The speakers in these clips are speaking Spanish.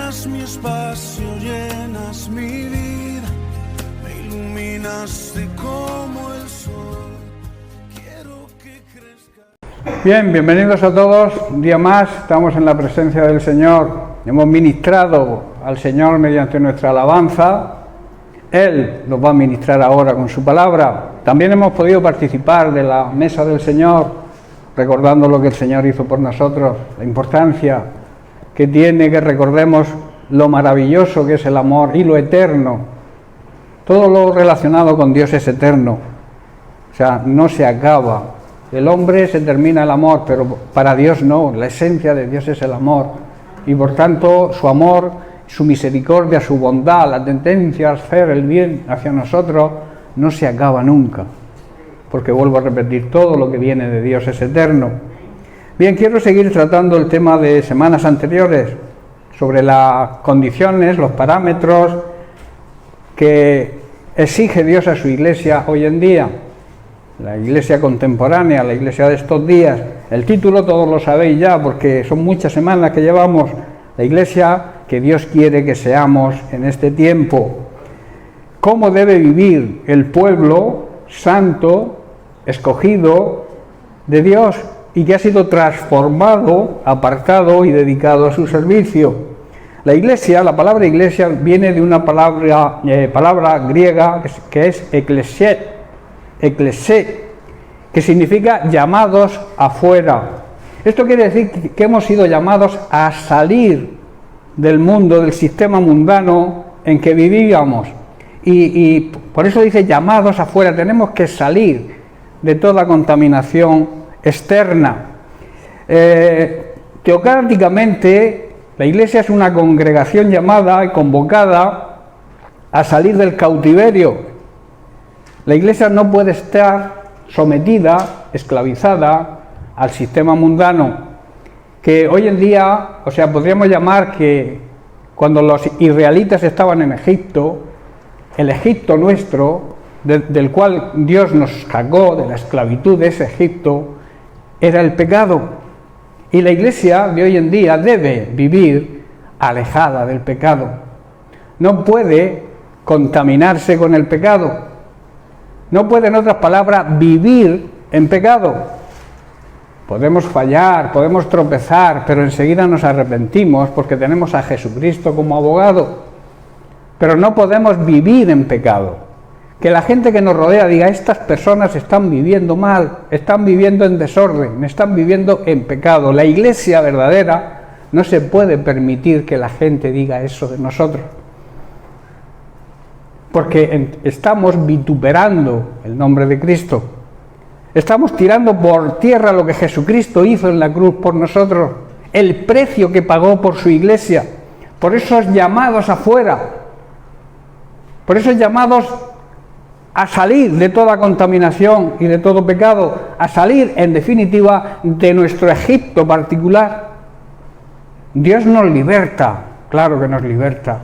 Llenas mi espacio, llenas mi vida, me iluminaste como el sol. Quiero que crezca. Bien, bienvenidos a todos. Un día más estamos en la presencia del Señor. Hemos ministrado al Señor mediante nuestra alabanza. Él nos va a ministrar ahora con su palabra. También hemos podido participar de la mesa del Señor, recordando lo que el Señor hizo por nosotros, la importancia que tiene que recordemos lo maravilloso que es el amor y lo eterno. Todo lo relacionado con Dios es eterno, o sea, no se acaba. El hombre se termina el amor, pero para Dios no, la esencia de Dios es el amor. Y por tanto, su amor, su misericordia, su bondad, la tendencia a hacer el bien hacia nosotros, no se acaba nunca. Porque vuelvo a repetir, todo lo que viene de Dios es eterno. Bien, quiero seguir tratando el tema de semanas anteriores, sobre las condiciones, los parámetros que exige Dios a su iglesia hoy en día. La iglesia contemporánea, la iglesia de estos días. El título todos lo sabéis ya, porque son muchas semanas que llevamos. La iglesia que Dios quiere que seamos en este tiempo. ¿Cómo debe vivir el pueblo santo, escogido de Dios y que ha sido transformado, apartado y dedicado a su servicio? La iglesia, la palabra iglesia viene de una palabra griega que es eklesié, que significa llamados afuera. Esto quiere decir que hemos sido llamados a salir del mundo, del sistema mundano en que vivíamos. Y por eso dice llamados afuera, tenemos que salir de toda contaminación externa. Teocráticamente, la iglesia es una congregación llamada y convocada a salir del cautiverio. La iglesia no puede estar sometida, esclavizada al sistema mundano, que hoy en día, o sea, podríamos llamar que cuando los israelitas estaban en Egipto, el Egipto nuestro, del cual Dios nos sacó de la esclavitud de ese Egipto, era el pecado. Y la iglesia de hoy en día debe vivir alejada del pecado. No puede contaminarse con el pecado. No puede, en otras palabras, vivir en pecado. Podemos fallar, podemos tropezar, pero enseguida nos arrepentimos porque tenemos a Jesucristo como abogado. Pero no podemos vivir en pecado. Que la gente que nos rodea diga, estas personas están viviendo mal, están viviendo en desorden, están viviendo en pecado. La iglesia verdadera no se puede permitir que la gente diga eso de nosotros. Porque estamos vituperando el nombre de Cristo. Estamos tirando por tierra lo que Jesucristo hizo en la cruz por nosotros, el precio que pagó por su iglesia, por esos llamados afuera, por esos llamados a salir de toda contaminación y de todo pecado, a salir, en definitiva, de nuestro Egipto particular. Dios nos liberta, claro que nos liberta,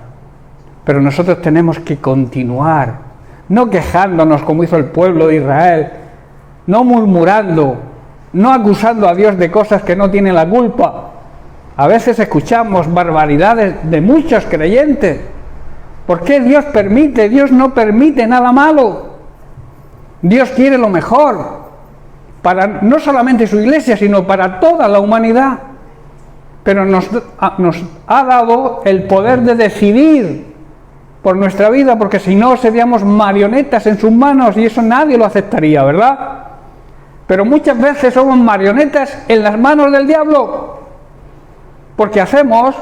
pero nosotros tenemos que continuar, no quejándonos como hizo el pueblo de Israel, no murmurando, no acusando a Dios de cosas que no tiene la culpa. A veces escuchamos barbaridades de muchos creyentes. ¿Por qué Dios permite? Dios no permite nada malo. Dios quiere lo mejor para no solamente su iglesia, sino para toda la humanidad. Pero nos ha dado el poder de decidir por nuestra vida, porque si no seríamos marionetas en sus manos y eso nadie lo aceptaría, ¿verdad? Pero muchas veces somos marionetas en las manos del diablo, porque hacemos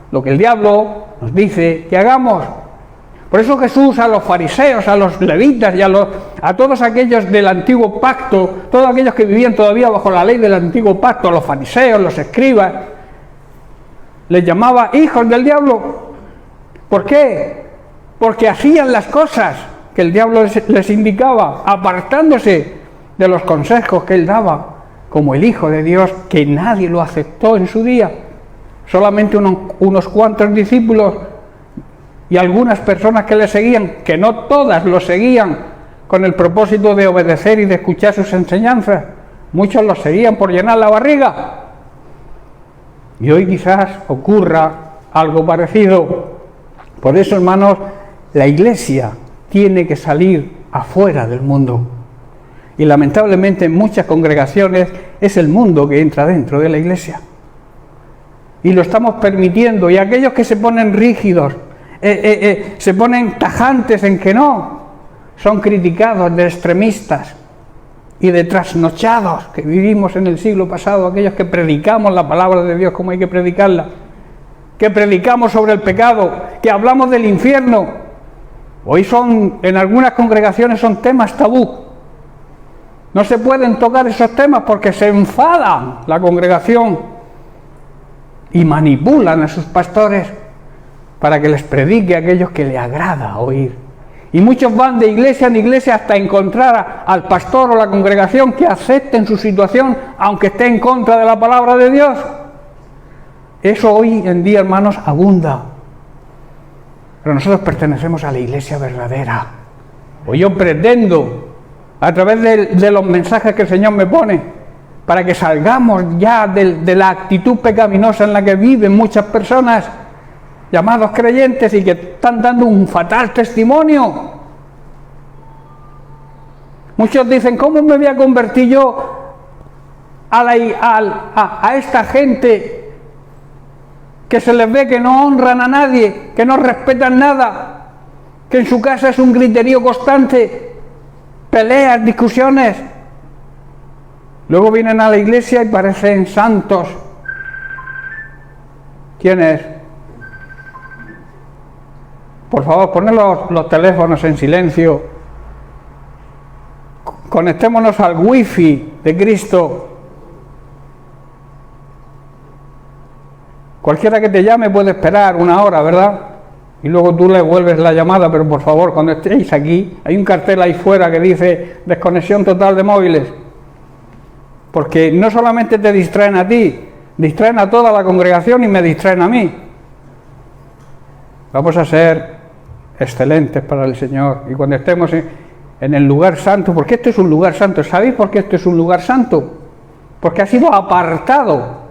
lo que el diablo nos dice que hagamos. Por eso Jesús a los fariseos, a los levitas y a todos aquellos del antiguo pacto, todos aquellos que vivían todavía bajo la ley del antiguo pacto, a los fariseos, los escribas, les llamaba hijos del diablo. ¿Por qué? Porque hacían las cosas que el diablo les indicaba, apartándose de los consejos que él daba, como el Hijo de Dios, que nadie lo aceptó en su día. Solamente unos cuantos discípulos y algunas personas que le seguían, que no todas lo seguían con el propósito de obedecer y de escuchar sus enseñanzas. Muchos lo seguían por llenar la barriga. Y hoy quizás ocurra algo parecido. Por eso, hermanos, la Iglesia tiene que salir afuera del mundo. Y lamentablemente en muchas congregaciones es el mundo que entra dentro de la Iglesia. Y lo estamos permitiendo. Y aquellos que se ponen rígidos, se ponen tajantes en que no, son criticados de extremistas y de trasnochados que vivimos en el siglo pasado, aquellos que predicamos la palabra de Dios como hay que predicarla, que predicamos sobre el pecado, que hablamos del infierno. Hoy en algunas congregaciones son temas tabú. No se pueden tocar esos temas porque se enfadan la congregación y manipulan a sus pastores para que les predique a aquellos que le agrada oír. Y muchos van de iglesia en iglesia hasta encontrar al pastor o la congregación que acepten su situación, aunque esté en contra de la palabra de Dios. Eso hoy en día, hermanos, abunda. Pero nosotros pertenecemos a la iglesia verdadera. O yo pretendo, a través de los mensajes que el Señor me pone, para que salgamos ya de la actitud pecaminosa en la que viven muchas personas, llamados creyentes, y que están dando un fatal testimonio. Muchos dicen, ¿cómo me voy a convertir yo a esta gente que se les ve que no honran a nadie, que no respetan nada, que en su casa es un griterío constante, peleas, discusiones? Luego vienen a la iglesia y parecen santos. ¿Quién es? Por favor, poned los teléfonos en silencio. Conectémonos al wifi de Cristo. Cualquiera que te llame puede esperar una hora, ¿verdad? Y luego tú le vuelves la llamada, pero por favor, cuando estéis aquí, hay un cartel ahí fuera que dice desconexión total de móviles. Porque no solamente te distraen a ti, distraen a toda la congregación y me distraen a mí. Vamos a ser excelentes para el Señor. Y cuando estemos en el lugar santo, porque esto es un lugar santo, ¿sabéis por qué esto es un lugar santo? Porque ha sido apartado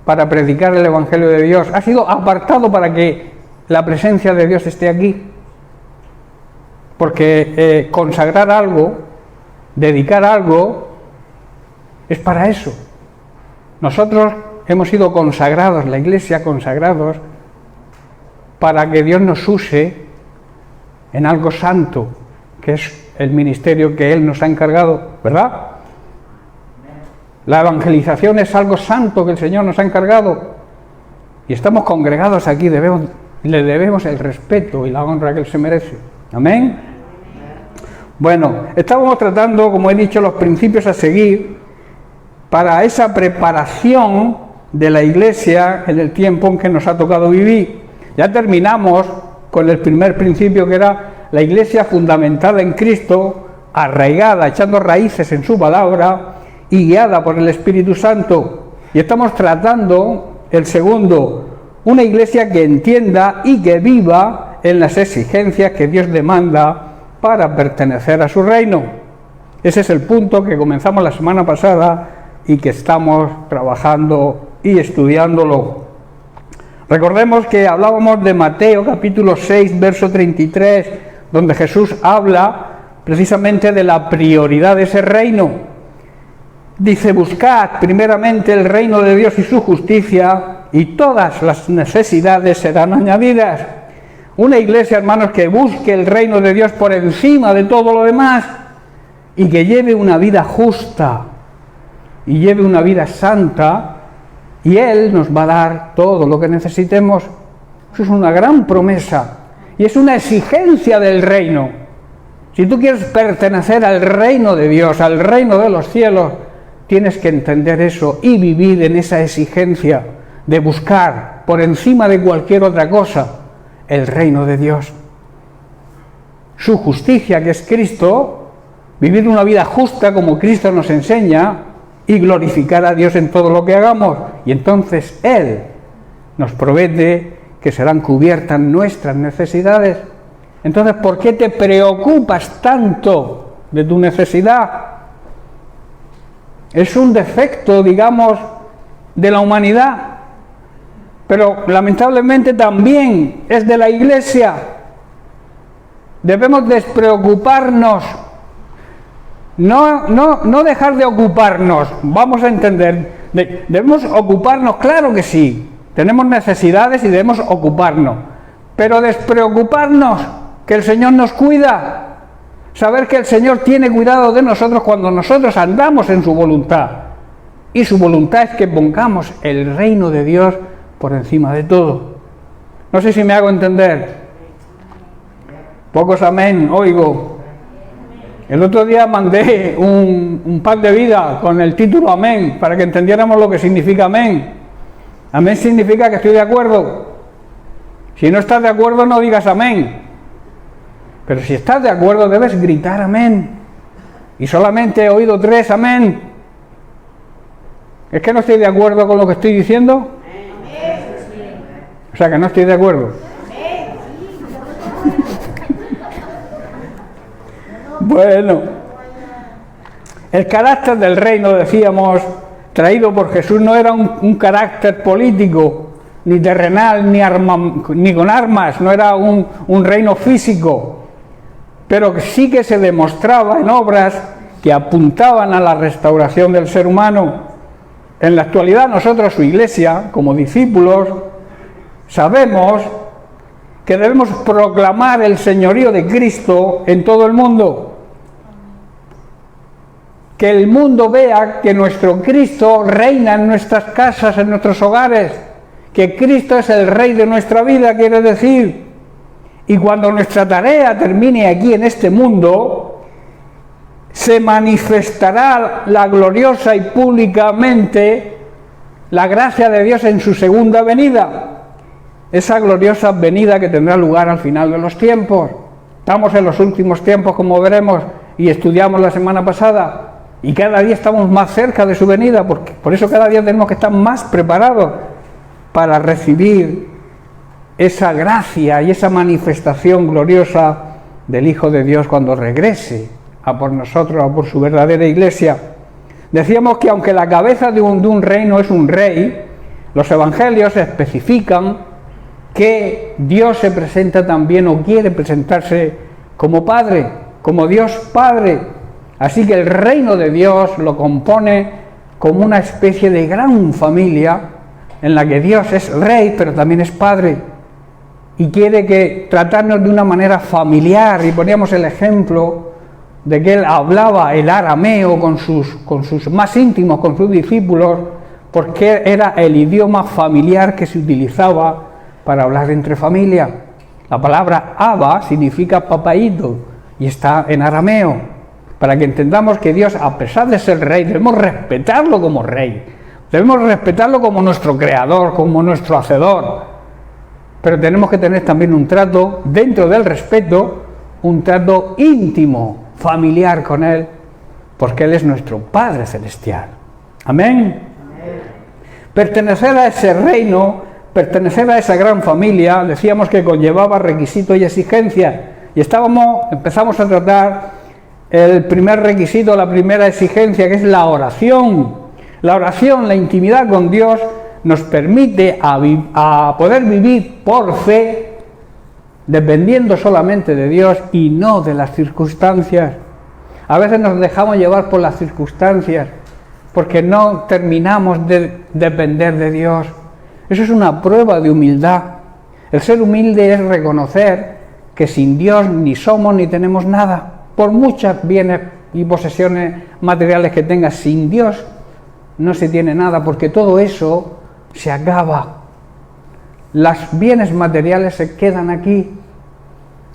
para predicar el Evangelio de Dios, ha sido apartado para que la presencia de Dios esté aquí. Porque consagrar algo, dedicar algo, es para eso. Nosotros hemos sido consagrados, la Iglesia consagrados, para que Dios nos use en algo santo, que es el ministerio que Él nos ha encargado, ¿verdad? La evangelización es algo santo que el Señor nos ha encargado, y estamos congregados aquí, le debemos el respeto y la honra que Él se merece. ¿Amén? Bueno, estábamos tratando, como he dicho, los principios a seguir para esa preparación de la Iglesia en el tiempo en que nos ha tocado vivir. Ya terminamos con el primer principio, que era la Iglesia fundamentada en Cristo, arraigada, echando raíces en su palabra y guiada por el Espíritu Santo. Y estamos tratando el segundo, una Iglesia que entienda y que viva en las exigencias que Dios demanda para pertenecer a su reino. Ese es el punto que comenzamos la semana pasada y que estamos trabajando y estudiándolo. Recordemos que hablábamos de Mateo capítulo 6, verso 33, donde Jesús habla precisamente de la prioridad de ese reino. Dice, buscad primeramente el reino de Dios y su justicia, y todas las necesidades serán añadidas. Una iglesia, hermanos, que busque el reino de Dios por encima de todo lo demás, y que lleve una vida justa, y lleve una vida santa, y Él nos va a dar todo lo que necesitemos. Eso es una gran promesa y es una exigencia del reino. Si tú quieres pertenecer al reino de Dios, al reino de los cielos, tienes que entender eso y vivir en esa exigencia de buscar por encima de cualquier otra cosa el reino de Dios. Su justicia, que es Cristo, vivir una vida justa como Cristo nos enseña, y glorificar a Dios en todo lo que hagamos. Y entonces Él nos provee que serán cubiertas nuestras necesidades. Entonces, ¿por qué te preocupas tanto de tu necesidad? Es un defecto, digamos, de la humanidad. pero lamentablemente también es de la Iglesia. Debemos despreocuparnos, no dejar de ocuparnos, vamos a entender, debemos ocuparnos, claro que sí, tenemos necesidades y debemos ocuparnos, pero despreocuparnos, que el Señor nos cuida, saber que el Señor tiene cuidado de nosotros cuando nosotros andamos en su voluntad, y su voluntad es que pongamos el reino de Dios por encima de todo. No sé si me hago entender. Pocos amén oigo. El otro día mandé un pan de vida con el título amén, para que entendiéramos lo que significa amén. Amén significa que estoy de acuerdo. Si no estás de acuerdo, no digas amén. Pero si estás de acuerdo, debes gritar amén. Y solamente he oído 3 amén. ¿Es que no estoy de acuerdo con lo que estoy diciendo? O sea, que no estoy de acuerdo. Bueno, el carácter del reino, decíamos, traído por Jesús, no era un carácter político, ni terrenal, ni con armas, no era un reino físico, pero sí que se demostraba en obras que apuntaban a la restauración del ser humano. En la actualidad nosotros, su Iglesia, como discípulos, sabemos que debemos proclamar el señorío de Cristo en todo el mundo. Que el mundo vea que nuestro Cristo reina en nuestras casas, en nuestros hogares, que Cristo es el Rey de nuestra vida, quiere decir. Y cuando nuestra tarea termine aquí en este mundo, se manifestará la gloriosa y públicamente la gracia de Dios en su segunda venida. Esa gloriosa venida que tendrá lugar al final de los tiempos. Estamos en los últimos tiempos, como veremos, y estudiamos la semana pasada. Y cada día estamos más cerca de su venida, porque por eso cada día tenemos que estar más preparados para recibir esa gracia y esa manifestación gloriosa del Hijo de Dios cuando regrese a por nosotros, a por su verdadera Iglesia. Decíamos que aunque la cabeza de un reino es un rey, los evangelios especifican que Dios se presenta también o quiere presentarse como Padre, como Dios Padre. Así que el reino de Dios lo compone como una especie de gran familia en la que Dios es Rey, pero también es Padre. Y quiere que tratarnos de una manera familiar. Y poníamos el ejemplo de que Él hablaba el arameo con sus más íntimos, con sus discípulos, porque era el idioma familiar que se utilizaba para hablar entre familia. La palabra Abba significa papaíto y está en arameo. Para que entendamos que Dios, a pesar de ser Rey, debemos respetarlo como Rey. Debemos respetarlo como nuestro Creador, como nuestro Hacedor. Pero tenemos que tener también un trato, dentro del respeto, un trato íntimo, familiar con Él, porque Él es nuestro Padre Celestial. Amén. Pertenecer a ese reino, pertenecer a esa gran familia, decíamos que conllevaba requisitos y exigencias. Y empezamos a tratar el primer requisito, la primera exigencia, que es la oración. La oración, la intimidad con Dios, nos permite a poder vivir por fe, dependiendo solamente de Dios y no de las circunstancias. A veces nos dejamos llevar por las circunstancias, porque no terminamos de depender de Dios. Eso es una prueba de humildad. El ser humilde es reconocer que sin Dios ni somos ni tenemos nada. Por muchas bienes y posesiones materiales que tengas, sin Dios no se tiene nada, porque todo eso se acaba. Los bienes materiales se quedan aquí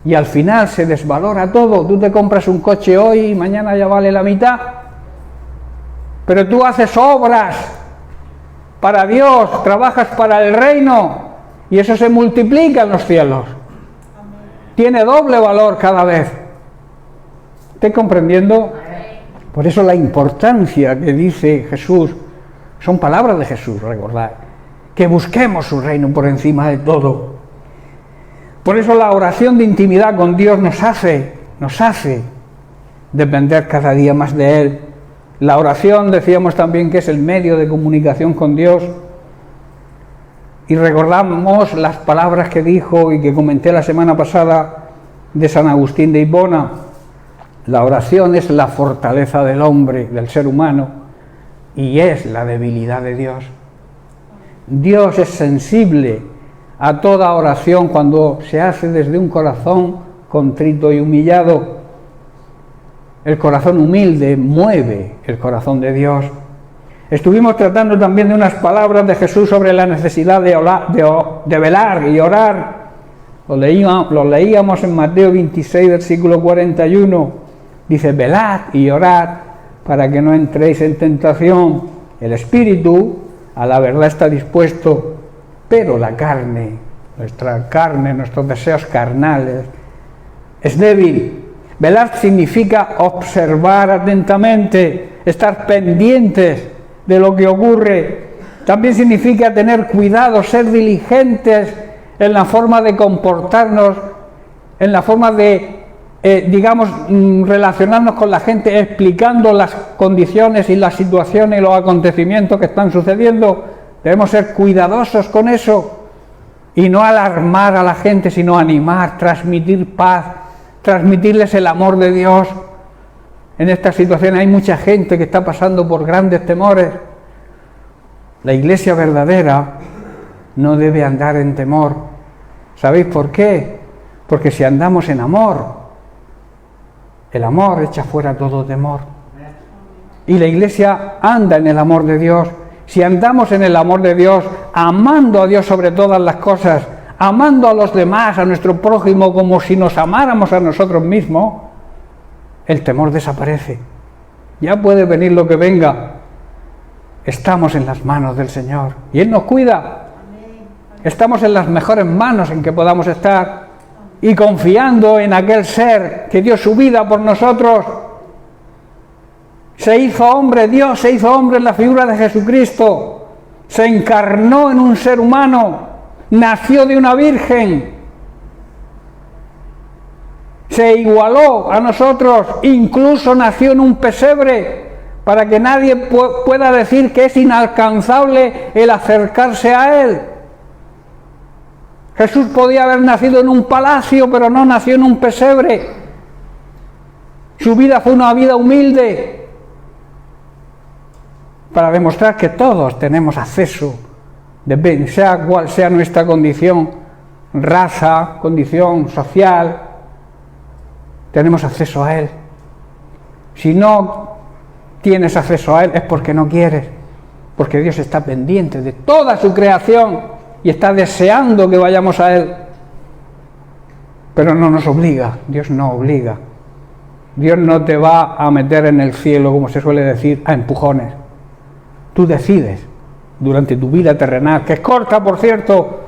y al final se desvalora todo. Tú te compras un coche hoy y mañana ya vale la mitad, pero tú haces obras para Dios, trabajas para el reino y eso se multiplica en los cielos. Tiene doble valor cada vez. ¿Estás comprendiendo? Por eso la importancia que dice Jesús, son palabras de Jesús, recordad, que busquemos su reino por encima de todo. Por eso la oración de intimidad con Dios nos hace depender cada día más de Él. La oración, decíamos también, que es el medio de comunicación con Dios. y recordamos las palabras que dijo y que comenté la semana pasada de San Agustín de Hipona. La oración es la fortaleza del hombre, del ser humano, y es la debilidad de Dios. Dios es sensible a toda oración cuando se hace desde un corazón contrito y humillado. El corazón humilde mueve el corazón de Dios. Estuvimos tratando también de unas palabras de Jesús sobre la necesidad de velar y orar. Lo leíamos en Mateo 26, versículo 41. Dice, velad y orad para que no entréis en tentación. El espíritu a la verdad está dispuesto, pero la carne, nuestros deseos carnales, es débil. Velar significa observar atentamente, estar pendientes de lo que ocurre. También significa tener cuidado, ser diligentes en la forma de comportarnos, en la forma de, relacionarnos con la gente, explicando las condiciones y las situaciones y los acontecimientos que están sucediendo. Debemos ser cuidadosos con eso y no alarmar a la gente, sino animar, transmitir paz, transmitirles el amor de Dios. En esta situación hay mucha gente que está pasando por grandes temores. La iglesia verdadera no debe andar en temor. ¿Sabéis por qué? Porque si andamos en amor, el amor echa fuera todo temor. Y la iglesia anda en el amor de Dios. Si andamos en el amor de Dios, amando a Dios sobre todas las cosas, amando a los demás, a nuestro prójimo, como si nos amáramos a nosotros mismos, el temor desaparece. Ya puede venir lo que venga. Estamos en las manos del Señor y Él nos cuida. Estamos en las mejores manos en que podamos estar y confiando en aquel ser que dio su vida por nosotros. Se hizo hombre, Dios se hizo hombre en la figura de Jesucristo. Se encarnó en un ser humano, nació de una virgen. Se igualó a nosotros, incluso nació en un pesebre, para que nadie pueda decir que es inalcanzable el acercarse a Él. Jesús podía haber nacido en un palacio, pero no nació en un pesebre. Su vida fue una vida humilde, para demostrar que todos tenemos acceso, sea cual sea nuestra condición, raza, condición social, tenemos acceso a Él. Si no tienes acceso a Él es porque no quieres, porque Dios está pendiente de toda su creación y está deseando que vayamos a Él, pero no nos obliga. Dios no obliga. Dios no te va a meter en el cielo, como se suele decir, a empujones. Tú decides durante tu vida terrenal, que es corta, por cierto,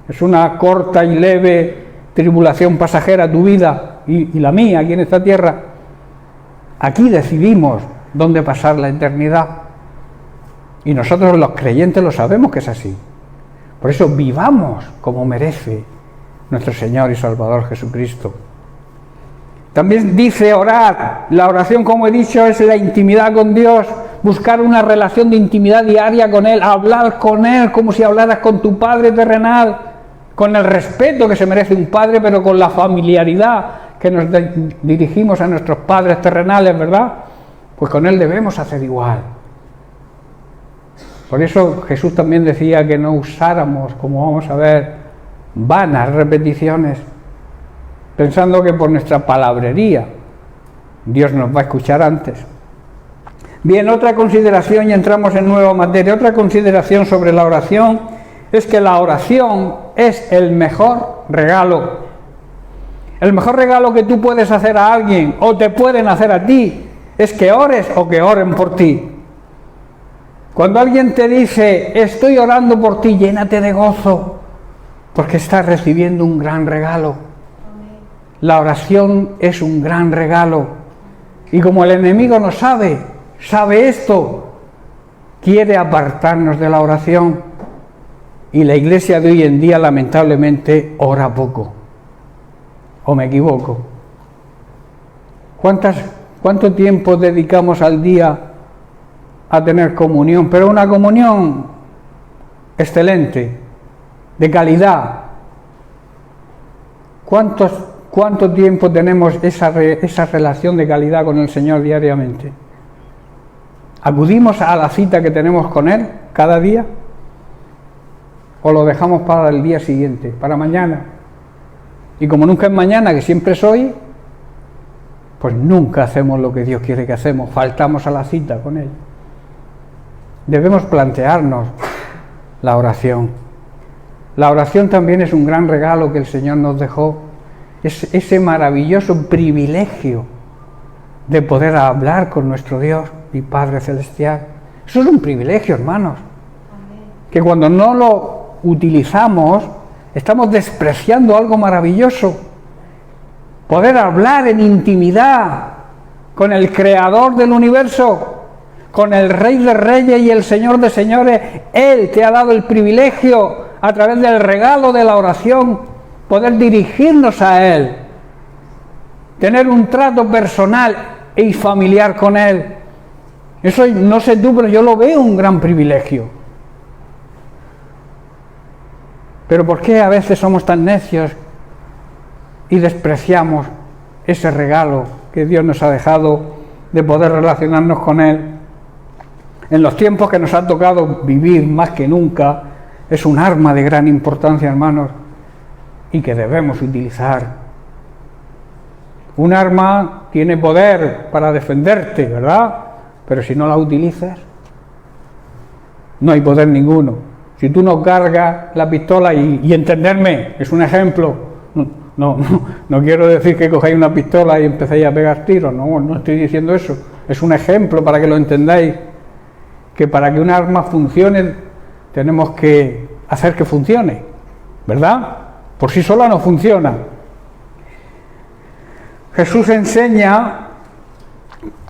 es una corta y leve tribulación pasajera tu vida y la mía aquí en esta tierra. Aquí decidimos dónde pasar la eternidad y nosotros los creyentes lo sabemos que es así. Por eso vivamos como merece nuestro Señor y Salvador Jesucristo. También dice orar. La oración, como he dicho, es la intimidad con Dios, buscar una relación de intimidad diaria con Él, hablar con Él como si hablaras con tu Padre terrenal, con el respeto que se merece un padre, pero con la familiaridad que nos dirigimos a nuestros padres terrenales, ¿verdad? Pues con Él debemos hacer igual. Por eso Jesús también decía que no usáramos, como vamos a ver, vanas repeticiones, pensando que por nuestra palabrería Dios nos va a escuchar antes. Bien, otra consideración, y entramos en nueva materia, otra consideración sobre la oración es que la oración es el mejor regalo. El mejor regalo que tú puedes hacer a alguien o te pueden hacer a ti es que ores o que oren por ti. Cuando alguien te dice, estoy orando por ti, llénate de gozo, porque estás recibiendo un gran regalo. La oración es un gran regalo. Y como el enemigo no sabe esto, quiere apartarnos de la oración. Y la iglesia de hoy en día, lamentablemente, ora poco. ¿O me equivoco? ¿Cuánto tiempo dedicamos al día a tener comunión? Pero una comunión excelente, de calidad. ¿Cuánto tiempo tenemos esa relación de calidad con el Señor diariamente? ¿Acudimos a la cita que tenemos con Él cada día? ¿O lo dejamos para el día siguiente, para mañana? Y como nunca es mañana, que siempre es hoy, pues nunca hacemos lo que Dios quiere que hacemos, faltamos a la cita con Él. Debemos plantearnos la oración. La oración también es un gran regalo que el Señor nos dejó, es ese maravilloso privilegio de poder hablar con nuestro Dios y Padre Celestial. Eso es un privilegio, hermanos, que cuando no lo utilizamos, estamos despreciando algo maravilloso. Poder hablar en intimidad con el Creador del universo, con el Rey de Reyes y el Señor de Señores. Él te ha dado el privilegio, a través del regalo de la oración, poder dirigirnos a Él, tener un trato personal y familiar con Él. Eso no sé tú, pero yo lo veo un gran privilegio. Pero ¿por qué a veces somos tan necios y despreciamos ese regalo que Dios nos ha dejado de poder relacionarnos con Él? En los tiempos que nos ha tocado vivir más que nunca, es un arma de gran importancia, hermanos, y que debemos utilizar. Un arma tiene poder para defenderte, ¿verdad? Pero si no la utilizas, no hay poder ninguno. Si tú no cargas la pistola, y entenderme, es un ejemplo, no quiero decir que cogáis una pistola y empecéis a pegar tiros, no estoy diciendo eso, es un ejemplo para que lo entendáis, que para que un arma funcione tenemos que hacer que funcione, ¿verdad? Por sí sola no funciona. Jesús enseña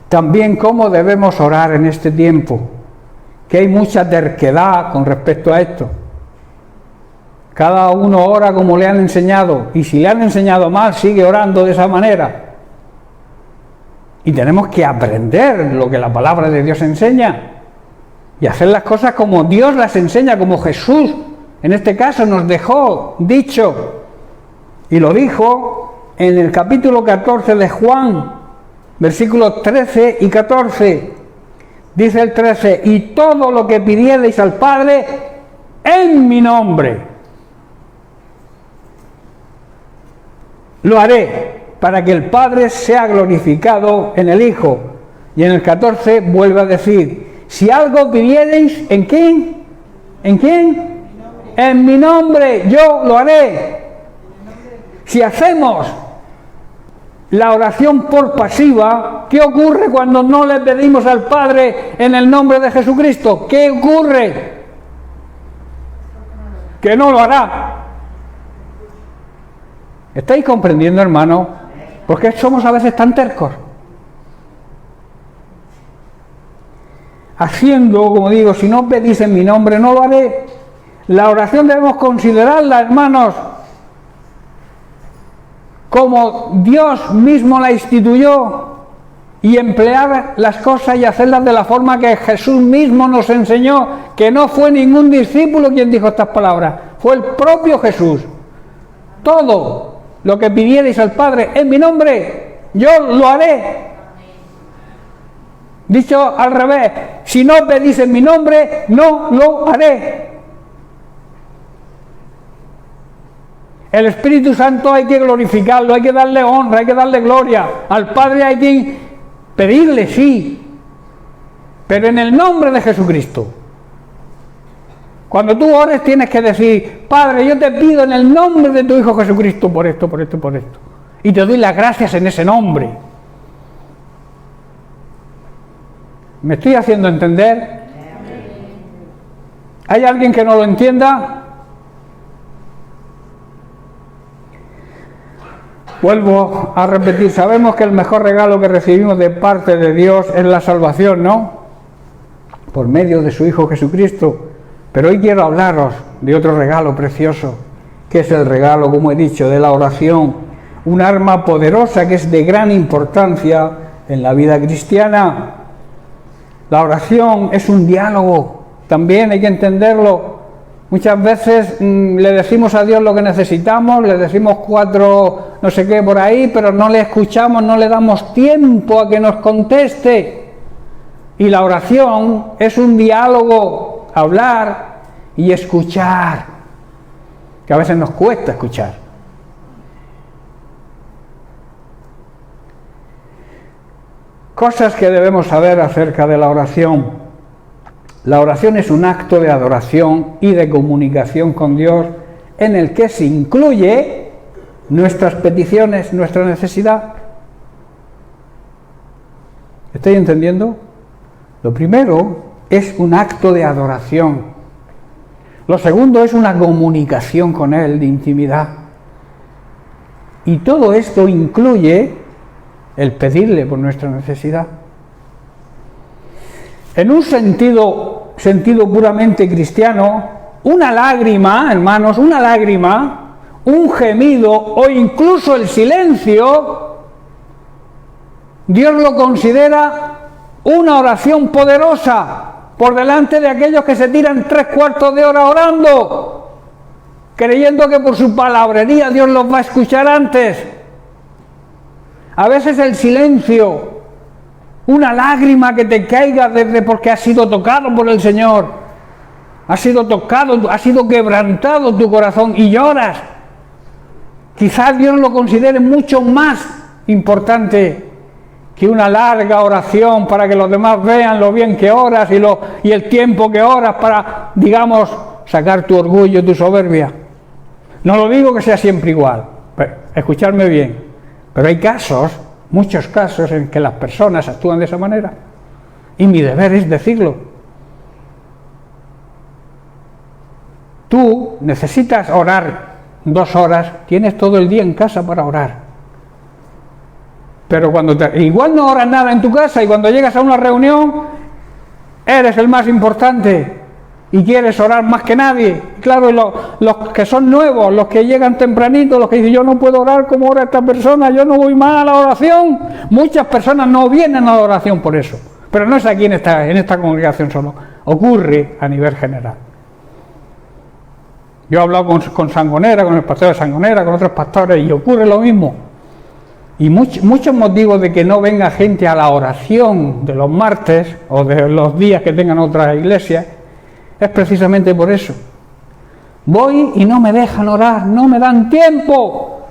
también cómo debemos orar en este tiempo, que hay mucha terquedad con respecto a esto. Cada uno ora como le han enseñado, y si le han enseñado mal, sigue orando de esa manera. Y tenemos que aprender lo que la palabra de Dios enseña y hacer las cosas como Dios las enseña, como Jesús en este caso nos dejó dicho, y lo dijo en el capítulo 14 de Juan, versículos 13 y 14. Dice el 13: y todo lo que pidiereis al Padre en mi nombre, lo haré, para que el Padre sea glorificado en el Hijo. Y en el 14 vuelve a decir: si algo pidiereis, ¿en quién? ¿En quién? En mi nombre, yo lo haré. Si hacemos la oración por pasiva, ¿qué ocurre cuando no le pedimos al Padre en el nombre de Jesucristo? ¿Qué ocurre? Que no lo hará. ¿Estáis comprendiendo, hermano? ¿Por qué somos a veces tan tercos? Haciendo, como digo, si no pedís en mi nombre, no lo haré. La oración debemos considerarla, hermanos, como Dios mismo la instituyó, y emplear las cosas y hacerlas de la forma que Jesús mismo nos enseñó, que no fue ningún discípulo quien dijo estas palabras, fue el propio Jesús. Todo lo que pidierais al Padre en mi nombre, yo lo haré. Dicho al revés, si no pedís en mi nombre, no lo haré. El Espíritu Santo hay que glorificarlo, hay que darle honra, hay que darle gloria. Al Padre hay que pedirle, sí, pero en el nombre de Jesucristo. Cuando tú ores tienes que decir: Padre, yo te pido en el nombre de tu Hijo Jesucristo por esto, por esto, por esto. Y te doy las gracias en ese nombre. ¿Me estoy haciendo entender? ¿Hay alguien que no lo entienda? Vuelvo a repetir, sabemos que el mejor regalo que recibimos de parte de Dios es la salvación, ¿no? Por medio de su Hijo Jesucristo. Pero hoy quiero hablaros de otro regalo precioso, que es el regalo, como he dicho, de la oración. Un arma poderosa que es de gran importancia en la vida cristiana. La oración es un diálogo, también hay que entenderlo. Muchas veces le decimos a Dios lo que necesitamos, le decimos 4 no sé qué por ahí, pero no le escuchamos, no le damos tiempo a que nos conteste. Y la oración es un diálogo, hablar y escuchar, que a veces nos cuesta escuchar. Cosas que debemos saber acerca de la oración. La oración es un acto de adoración y de comunicación con Dios en el que se incluye nuestras peticiones, nuestra necesidad. ¿Estáis entendiendo? Lo primero es un acto de adoración. Lo segundo es una comunicación con Él de intimidad. Y todo esto incluye el pedirle por nuestra necesidad. En un sentido puramente cristiano, una lágrima, hermanos, una lágrima, un gemido o incluso el silencio, Dios lo considera una oración poderosa por delante de aquellos que se tiran 3/4 de hora orando, creyendo que por su palabrería Dios los va a escuchar antes. A veces el silencio, una lágrima que te caiga desde porque has sido tocado por el Señor, has sido tocado, has sido quebrantado tu corazón y lloras. Quizás Dios lo considere mucho más importante que una larga oración para que los demás vean lo bien que oras y el tiempo que oras para, digamos, sacar tu orgullo, tu soberbia. No lo digo que sea siempre igual, pero escuchadme bien, pero hay casos, muchos casos en que las personas actúan de esa manera y mi deber es decirlo. Tú necesitas orar 2 horas, tienes todo el día en casa para orar. Pero igual no oras nada en tu casa y cuando llegas a una reunión eres el más importante y quieres orar más que nadie. Claro, y los que son nuevos, los que llegan tempranito, los que dicen yo no puedo orar como ora esta persona, yo no voy más a la oración. Muchas personas no vienen a la oración por eso, pero no es aquí en esta congregación solo, ocurre a nivel general. Yo he hablado con Sangonera, con el pastor de Sangonera, con otros pastores y ocurre lo mismo. Y muchos motivos de que no venga gente a la oración de los martes o de los días que tengan otras iglesias es precisamente por eso. Voy y no me dejan orar, no me dan tiempo.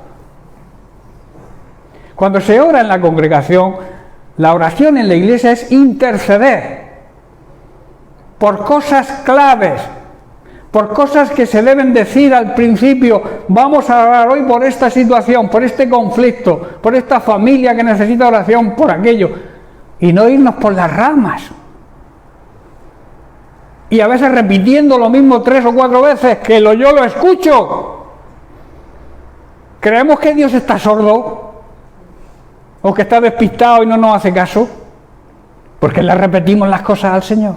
Cuando se ora en la congregación, la oración en la iglesia es interceder por cosas claves, por cosas que se deben decir al principio. Vamos a orar hoy por esta situación, por este conflicto, por esta familia que necesita oración, por aquello, y no irnos por las ramas. Y a veces repitiendo lo mismo 3 o 4 veces, que yo lo escucho. ¿Creemos que Dios está sordo? ¿O que está despistado y no nos hace caso? Porque le repetimos las cosas al Señor.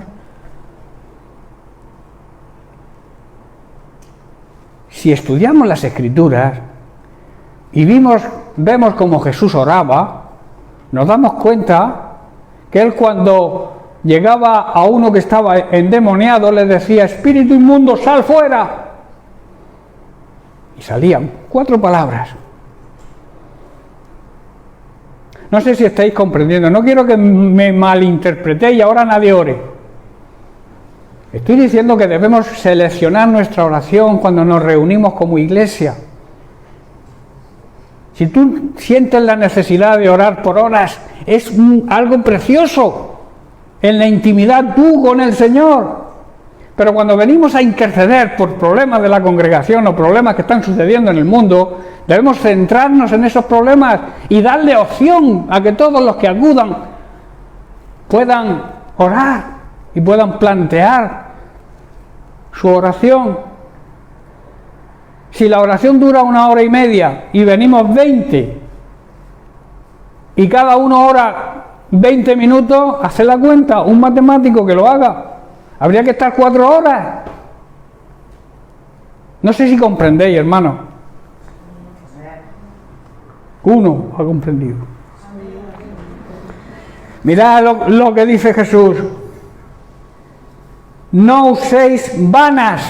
Si estudiamos las Escrituras y vemos cómo Jesús oraba, nos damos cuenta que Él cuando llegaba a uno que estaba endemoniado le decía, espíritu inmundo, sal fuera. Y salían 4 palabras. No sé si estáis comprendiendo, no quiero que me malinterpretéis y ahora nadie ore. Estoy diciendo que debemos seleccionar nuestra oración cuando nos reunimos como iglesia. Si tú sientes la necesidad de orar por horas, es algo precioso en la intimidad tú con el Señor. Pero cuando venimos a interceder por problemas de la congregación o problemas que están sucediendo en el mundo, debemos centrarnos en esos problemas y darle opción a que todos los que acudan puedan orar y puedan plantear su oración. Si la oración dura 1 hora y media y venimos 20 y cada uno ora 20 minutos, haced la cuenta, un matemático que lo haga, habría que estar 4 horas. No sé si comprendéis, hermano. Uno ha comprendido. Mirad lo que dice Jesús. No uséis vanas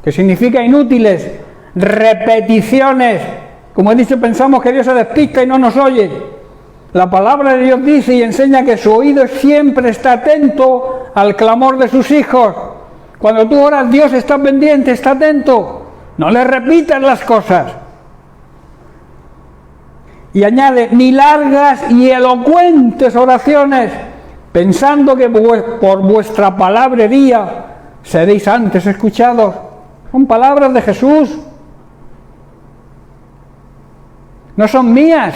que significa inútiles, repeticiones. Como he dicho, pensamos que Dios se despista y no nos oye. La palabra de Dios dice y enseña que su oído siempre está atento al clamor de sus hijos. Cuando tú oras, Dios está pendiente, está atento. No le repitas las cosas. Y añade, ni largas y elocuentes oraciones, pensando que por vuestra palabrería seréis antes escuchados. Son palabras de Jesús. No son mías.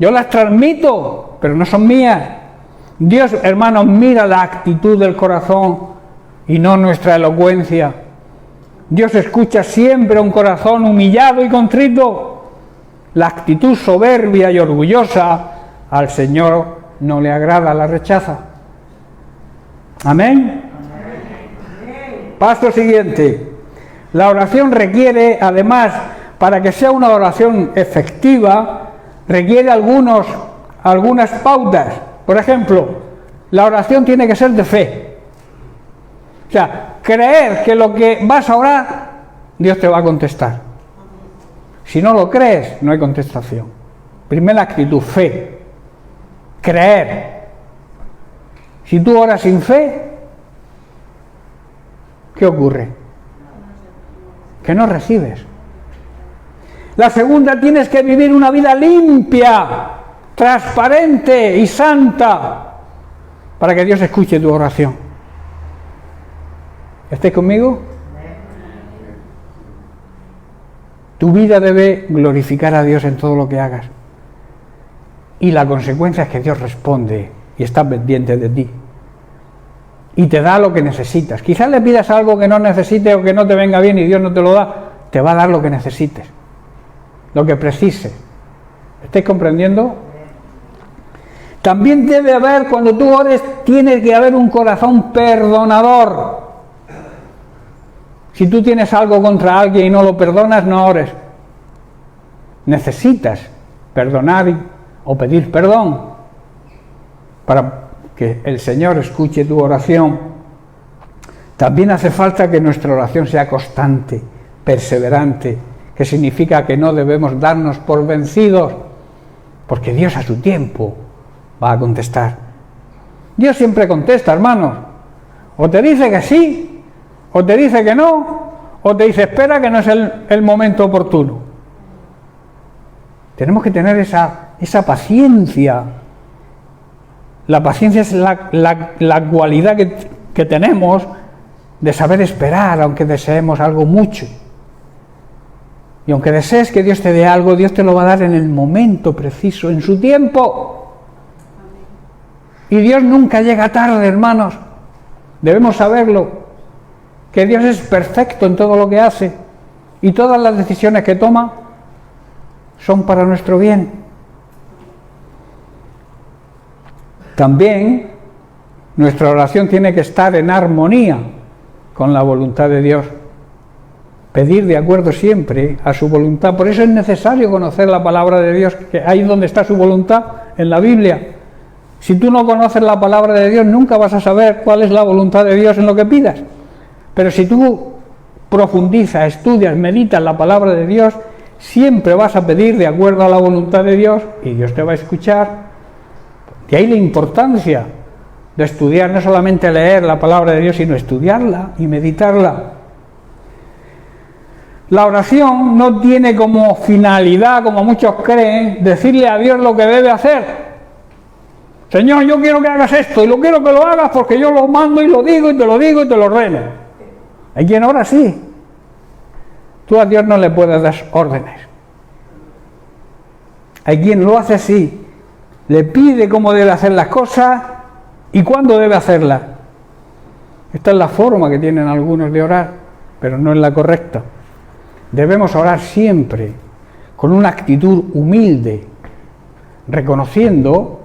Yo las transmito, pero no son mías. Dios, hermanos, mira la actitud del corazón y no nuestra elocuencia. Dios escucha siempre un corazón humillado y contrito. La actitud soberbia y orgullosa al Señor no le agrada, la rechaza. Amén. Paso siguiente. La oración requiere, además, para que sea una oración efectiva, requiere algunas pautas. Por ejemplo, la oración tiene que ser de fe. O sea, creer que lo que vas a orar, Dios te va a contestar. Si no lo crees, no hay contestación. Primera actitud, fe. Creer. Si tú oras sin fe, ¿qué ocurre? Que no recibes. La segunda, tienes que vivir una vida limpia, transparente y santa para que Dios escuche tu oración. ¿Estáis conmigo? Tu vida debe glorificar a Dios en todo lo que hagas. Y la consecuencia es que Dios responde y está pendiente de ti. Y te da lo que necesitas. Quizás le pidas algo que no necesites o que no te venga bien y Dios no te lo da. Te va a dar lo que necesites. Lo que precises. ¿Estáis comprendiendo? También debe haber, cuando tú ores, tiene que haber un corazón perdonador. Si tú tienes algo contra alguien y no lo perdonas, no ores. Necesitas perdonar o pedir perdón para que el Señor escuche tu oración. También hace falta que nuestra oración sea constante, perseverante, que significa que no debemos darnos por vencidos, porque Dios a su tiempo va a contestar. Dios siempre contesta, hermanos. O te dice que sí, o te dice que no, o te dice espera que no es el momento oportuno. Tenemos que tener esa paciencia. La paciencia es la cualidad que tenemos de saber esperar, aunque deseemos algo mucho. Y aunque desees que Dios te dé algo, Dios te lo va a dar en el momento preciso, en su tiempo. Y Dios nunca llega tarde, hermanos. Debemos saberlo. Que Dios es perfecto en todo lo que hace. Y todas las decisiones que toma son para nuestro bien. También nuestra oración tiene que estar en armonía con la voluntad de Dios. Pedir de acuerdo siempre a su voluntad. Por eso es necesario conocer la palabra de Dios, que ahí donde está su voluntad, en la Biblia. Si tú no conoces la palabra de Dios, nunca vas a saber cuál es la voluntad de Dios en lo que pidas. Pero si tú profundizas, estudias, meditas la palabra de Dios, siempre vas a pedir de acuerdo a la voluntad de Dios y Dios te va a escuchar. De ahí la importancia de estudiar, no solamente leer la palabra de Dios, sino estudiarla y meditarla. La oración no tiene como finalidad, como muchos creen, decirle a Dios lo que debe hacer. Señor, yo quiero que hagas esto y lo quiero que lo hagas porque yo lo mando y lo digo y te lo ordeno. Hay quien ora así. Tú a Dios no le puedes dar órdenes. Hay quien lo hace así. Le pide cómo debe hacer las cosas y cuándo debe hacerlas. Esta es la forma que tienen algunos de orar, pero no es la correcta. Debemos orar siempre con una actitud humilde, reconociendo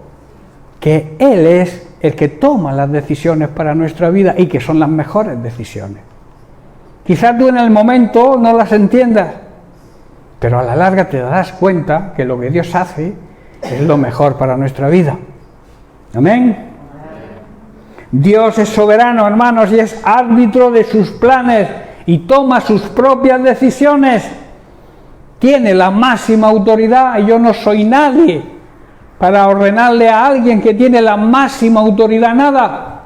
que Él es el que toma las decisiones para nuestra vida y que son las mejores decisiones. Quizás tú en el momento no las entiendas, pero a la larga te darás cuenta que lo que Dios hace es lo mejor para nuestra vida. Amén. Dios es soberano, hermanos, y es árbitro de sus planes y toma sus propias decisiones. Tiene la máxima autoridad y yo no soy nadie para ordenarle a alguien que tiene la máxima autoridad nada,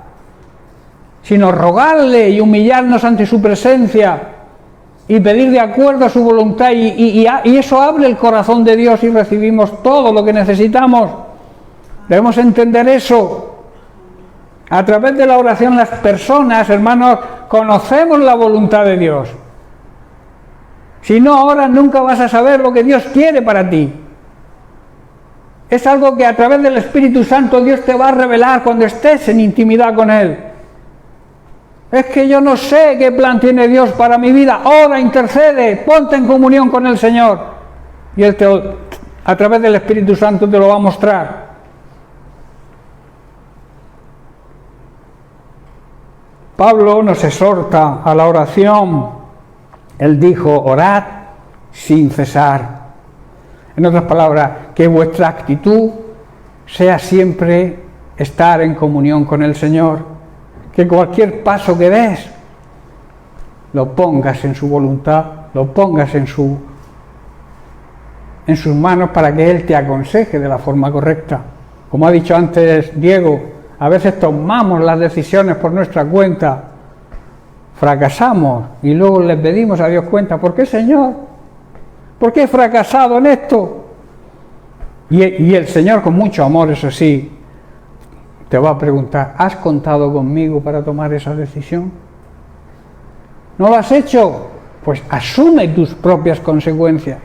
sino rogarle y humillarnos ante su presencia y pedir de acuerdo a su voluntad y eso abre el corazón de Dios y recibimos todo lo que necesitamos. Debemos entender eso. A través de la oración las personas, hermanos, conocemos la voluntad de Dios. Si no, ahora nunca vas a saber lo que Dios quiere para ti. Es algo que a través del Espíritu Santo Dios te va a revelar cuando estés en intimidad con Él. Es que yo no sé qué plan tiene Dios para mi vida. Ora, intercede, ponte en comunión con el Señor. Y Él a través del Espíritu Santo te lo va a mostrar. Pablo nos exhorta a la oración. Él dijo, orad sin cesar. En otras palabras, que vuestra actitud sea siempre estar en comunión con el Señor. Que cualquier paso que des, lo pongas en su voluntad, lo pongas en sus manos para que Él te aconseje de la forma correcta. Como ha dicho antes Diego, a veces tomamos las decisiones por nuestra cuenta, fracasamos y luego le pedimos a Dios cuenta. ¿Por qué, Señor? ¿Por qué he fracasado en esto? Y el Señor, con mucho amor, eso sí, te va a preguntar, ¿has contado conmigo para tomar esa decisión? ¿No lo has hecho? Pues asume tus propias consecuencias.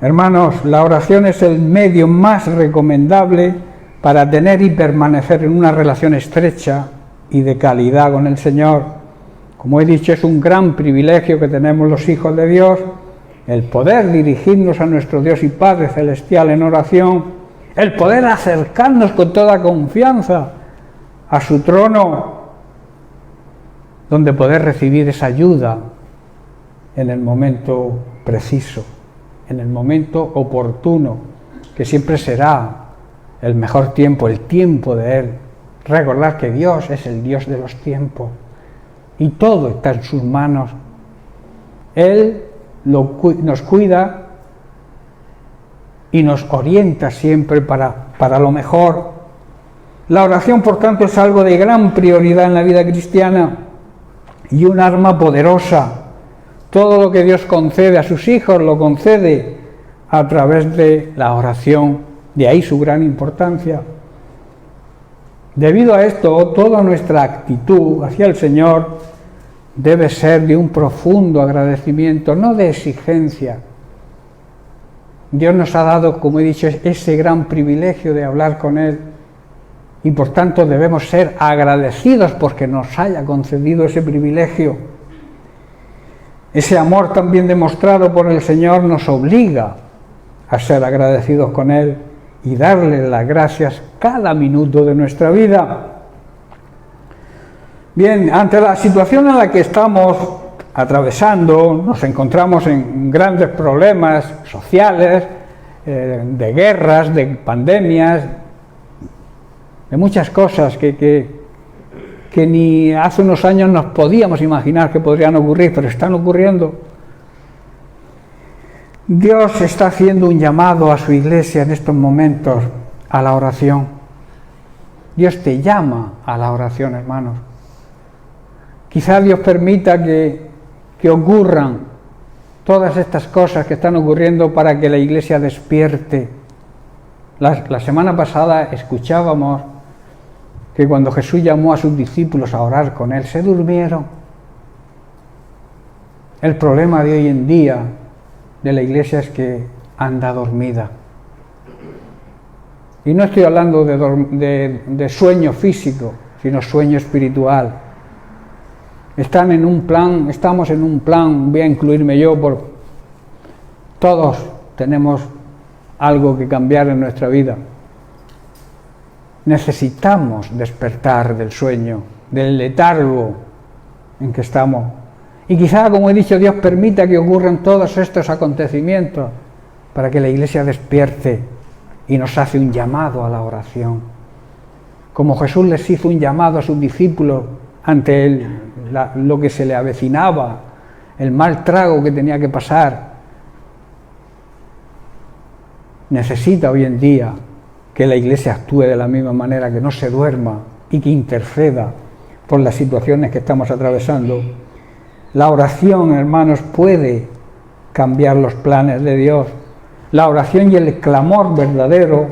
Hermanos, la oración es el medio más recomendable para tener y permanecer en una relación estrecha y de calidad con el Señor. Como he dicho, es un gran privilegio que tenemos los hijos de Dios, el poder dirigirnos a nuestro Dios y Padre Celestial en oración, el poder acercarnos con toda confianza a su trono, donde poder recibir esa ayuda en el momento preciso, en el momento oportuno, que siempre será el mejor tiempo, el tiempo de Él. Recordar que Dios es el Dios de los tiempos y todo está en sus manos. Él nos cuida y nos orienta siempre para lo mejor. La oración, por tanto, es algo de gran prioridad en la vida cristiana y un arma poderosa. Todo lo que Dios concede a sus hijos lo concede a través de la oración, de ahí su gran importancia. Debido a esto, toda nuestra actitud hacia el Señor debe ser de un profundo agradecimiento, no de exigencia. Dios nos ha dado, como he dicho, ese gran privilegio de hablar con Él y por tanto debemos ser agradecidos porque nos haya concedido ese privilegio. Ese amor también demostrado por el Señor nos obliga a ser agradecidos con Él y darle las gracias cada minuto de nuestra vida. Bien, ante la situación en la que estamos atravesando, nos encontramos en grandes problemas sociales, de guerras, de pandemias, de muchas cosas que ni hace unos años nos podíamos imaginar que podrían ocurrir, pero están ocurriendo. Dios está haciendo un llamado a su iglesia en estos momentos a la oración. Dios te llama a la oración, hermanos. Quizá Dios permita que ocurran todas estas cosas que están ocurriendo para que la iglesia despierte. La semana pasada escuchábamos que cuando Jesús llamó a sus discípulos a orar con Él, se durmieron. El problema de hoy en día de la iglesia es que anda dormida. Y no estoy hablando de sueño físico, sino sueño espiritual. Estamos en un plan, voy a incluirme yo, todos tenemos algo que cambiar en nuestra vida. Necesitamos despertar del sueño, del letargo en que estamos. Y quizá, como he dicho, Dios permita que ocurran todos estos acontecimientos para que la iglesia despierte y nos hace un llamado a la oración. como Jesús les hizo un llamado a sus discípulos ante lo que se le avecinaba, el mal trago que tenía que pasar. Necesita hoy en día que la Iglesia actúe de la misma manera, que no se duerma y que interceda por las situaciones que estamos atravesando. La oración, hermanos, puede cambiar los planes de Dios. La oración y el clamor verdadero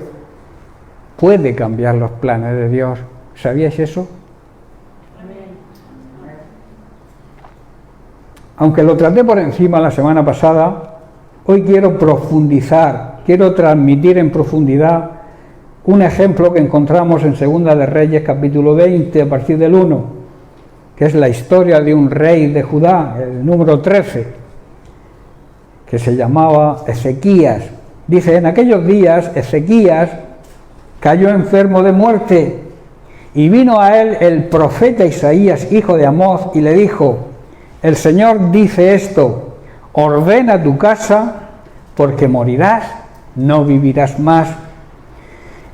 puede cambiar los planes de Dios. ¿Sabíais eso? Aunque lo traté por encima la semana pasada, hoy quiero profundizar, quiero transmitir en profundidad un ejemplo que encontramos en Segunda de Reyes, capítulo 20, a partir del 1, que es la historia de un rey de Judá, el número 13, que se llamaba Ezequías. Dice, en aquellos días Ezequías cayó enfermo de muerte, y vino a él el profeta Isaías, hijo de Amoz, y le dijo, el Señor dice esto, ordena tu casa, porque morirás, no vivirás más.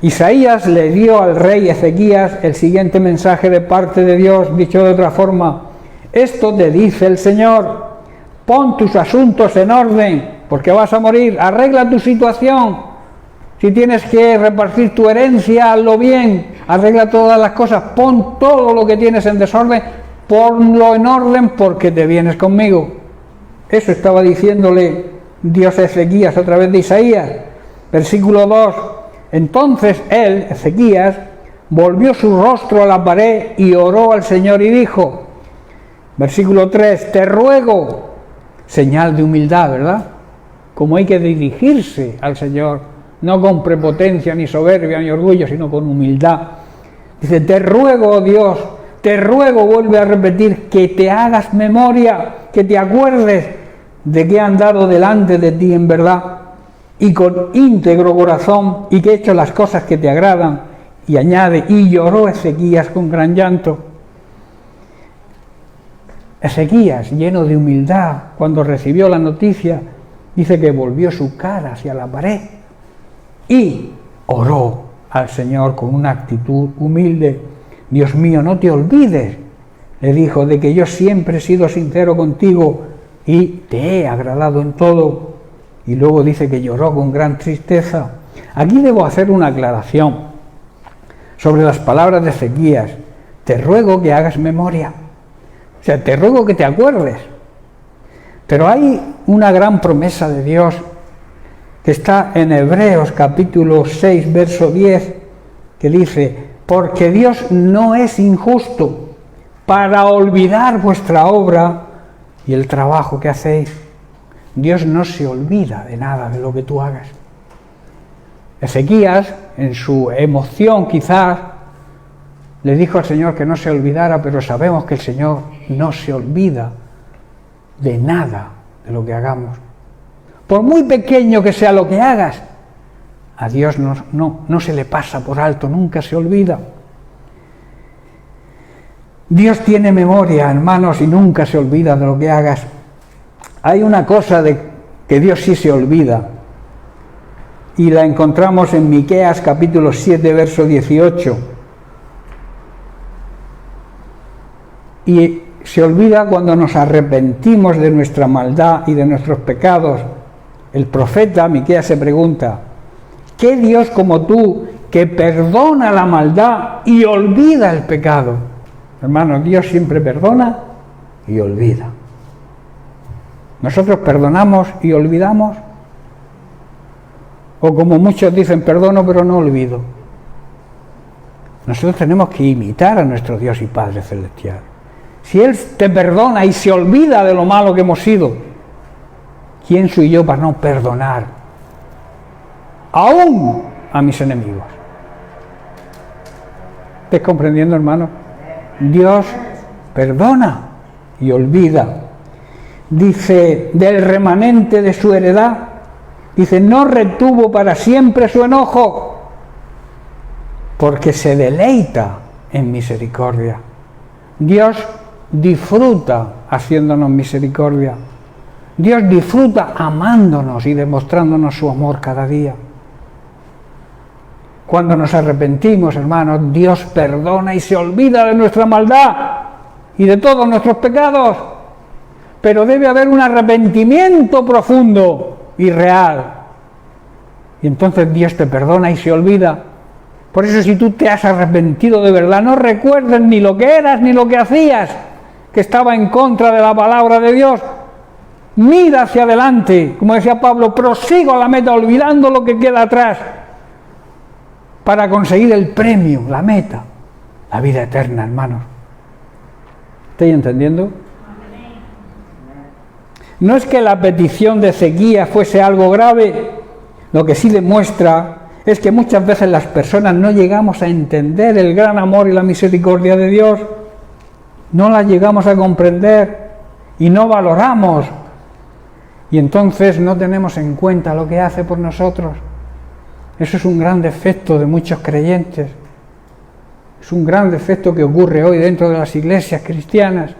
Isaías le dio al rey Ezequías el siguiente mensaje de parte de Dios, dicho de otra forma, esto te dice el Señor, pon tus asuntos en orden, porque vas a morir, arregla tu situación, si tienes que repartir tu herencia, hazlo bien, arregla todas las cosas, pon todo lo que tienes en desorden, ponlo en orden porque te vienes conmigo. Eso estaba diciéndole Dios a Ezequías a través de Isaías. Versículo 2. Entonces él, Ezequías, volvió su rostro a la pared y oró al Señor y dijo, versículo 3, te ruego, señal de humildad, ¿verdad? Como hay que dirigirse al Señor, no con prepotencia, ni soberbia, ni orgullo, sino con humildad. Dice, te ruego, oh Dios, te ruego, vuelve a repetir, que te hagas memoria, que te acuerdes de que he andado delante de ti en verdad y con íntegro corazón y que he hecho las cosas que te agradan. Y añade, y lloró Ezequías con gran llanto. Ezequías, lleno de humildad, cuando recibió la noticia, dice que volvió su cara hacia la pared y oró al Señor con una actitud humilde. Dios mío, no te olvides, le dijo, de que yo siempre he sido sincero contigo y te he agradado en todo. Y luego dice que lloró con gran tristeza. Aquí debo hacer una aclaración sobre las palabras de Ezequías. Te ruego que hagas memoria. O sea, te ruego que te acuerdes. Pero hay una gran promesa de Dios que está en Hebreos capítulo 6, verso 10, que dice, porque Dios no es injusto para olvidar vuestra obra y el trabajo que hacéis. Dios no se olvida de nada de lo que tú hagas. Ezequías, en su emoción quizás, le dijo al Señor que no se olvidara, pero sabemos que el Señor no se olvida de nada de lo que hagamos. Por muy pequeño que sea lo que hagas, a Dios no se le pasa por alto, nunca se olvida. Dios tiene memoria, hermanos, y nunca se olvida de lo que hagas. Hay una cosa de que Dios sí se olvida, y la encontramos en Miqueas capítulo 7, verso 18. Y se olvida cuando nos arrepentimos de nuestra maldad y de nuestros pecados. El profeta Miqueas se pregunta, ¿qué Dios como tú que perdona la maldad y olvida el pecado? Hermanos, Dios siempre perdona y olvida. ¿Nosotros perdonamos y olvidamos? O como muchos dicen, perdono pero no olvido. Nosotros tenemos que imitar a nuestro Dios y Padre Celestial. Si Él te perdona y se olvida de lo malo que hemos sido, ¿quién soy yo para no perdonar aún a mis enemigos? ¿Estás comprendiendo, hermano? Dios perdona y olvida. Dice, del remanente de su heredad, dice, no retuvo para siempre su enojo, porque se deleita en misericordia. Dios disfruta haciéndonos misericordia. Dios disfruta amándonos y demostrándonos su amor cada día. Cuando nos arrepentimos, hermanos, Dios perdona y se olvida de nuestra maldad y de todos nuestros pecados. Pero debe haber un arrepentimiento profundo y real. Y entonces Dios te perdona y se olvida. Por eso, si tú te has arrepentido de verdad, no recuerdes ni lo que eras ni lo que hacías, que estaba en contra de la palabra de Dios. Mira hacia adelante, como decía Pablo, prosigo a la meta, olvidando lo que queda atrás, para conseguir el premio, la meta, la vida eterna, hermanos. ¿Estáis entendiendo? No es que la petición de Ezequías fuese algo grave, lo que sí demuestra es que muchas veces las personas no llegamos a entender el gran amor y la misericordia de Dios, no la llegamos a comprender y no valoramos, y entonces no tenemos en cuenta lo que hace por nosotros. Eso es un gran defecto de muchos creyentes, es un gran defecto que ocurre hoy dentro de las iglesias cristianas,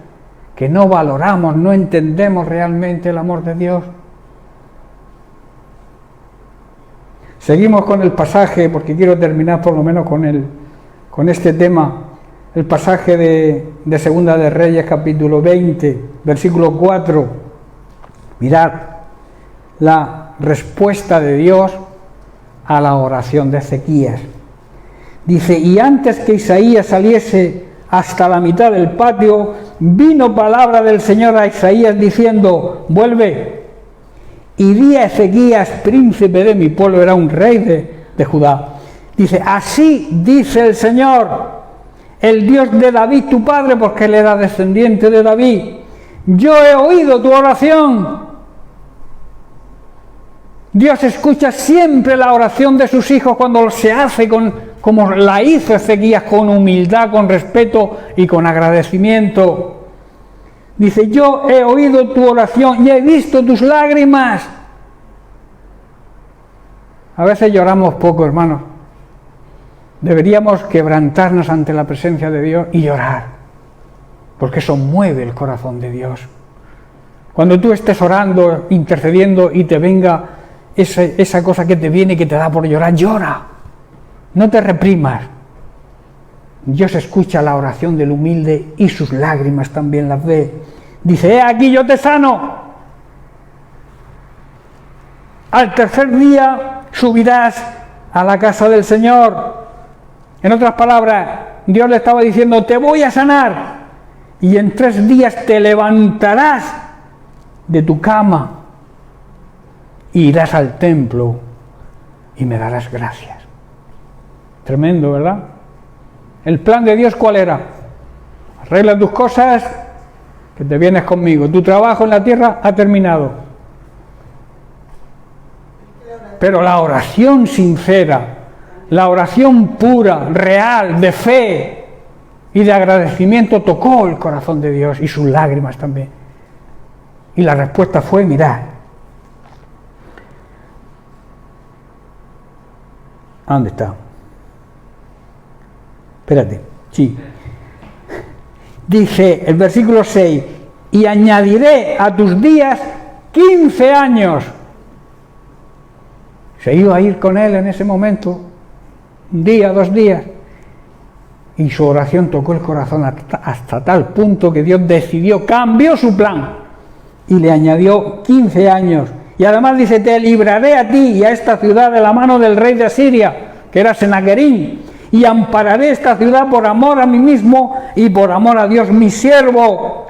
que no valoramos, no entendemos realmente el amor de Dios. Seguimos con el pasaje, porque quiero terminar por lo menos con este tema, el pasaje de Segunda de Reyes, capítulo 20, versículo 4. Mirad la respuesta de Dios a la oración de Ezequías. Dice: y antes que Isaías saliese hasta la mitad del patio, vino palabra del Señor a Isaías diciendo: vuelve y di a Ezequías, príncipe de mi pueblo, era un rey de Judá. Dice: así dice el Señor, el Dios de David tu padre, porque él era descendiente de David. Yo he oído tu oración. Dios escucha siempre la oración de sus hijos cuando se hace como la hizo Ezequías, con humildad, con respeto y con agradecimiento. Dice: yo he oído tu oración y he visto tus lágrimas. A veces lloramos poco, hermanos. Deberíamos quebrantarnos ante la presencia de Dios y llorar, porque eso mueve el corazón de Dios. Cuando tú estés orando, intercediendo y te venga esa cosa que te viene, que te da por llorar, llora. No te reprimas. Dios escucha la oración del humilde y sus lágrimas también las ve. Dice: aquí yo te sano. Al tercer día subirás a la casa del Señor. En otras palabras, Dios le estaba diciendo: te voy a sanar, y en 3 días te levantarás de tu cama, e irás al templo y me darás gracias. Tremendo, ¿verdad? El plan de Dios, ¿cuál era? Arregla tus cosas, que te vienes conmigo. Tu trabajo en la tierra ha terminado. Pero la oración sincera, la oración pura, real, de fe y de agradecimiento tocó el corazón de Dios y sus lágrimas también. Y la respuesta fue: mirad. ¿Dónde está? Espérate, sí. Dice el versículo 6: y añadiré a tus días 15 años. Se iba a ir con él en ese momento, 1 día, 2 días. Y su oración tocó el corazón hasta tal punto que Dios decidió, cambió su plan y le añadió 15 años. Y además dice: te libraré a ti y a esta ciudad de la mano del rey de Asiria, que era Senaquerín, y ampararé esta ciudad por amor a mí mismo y por amor a Dios mi siervo,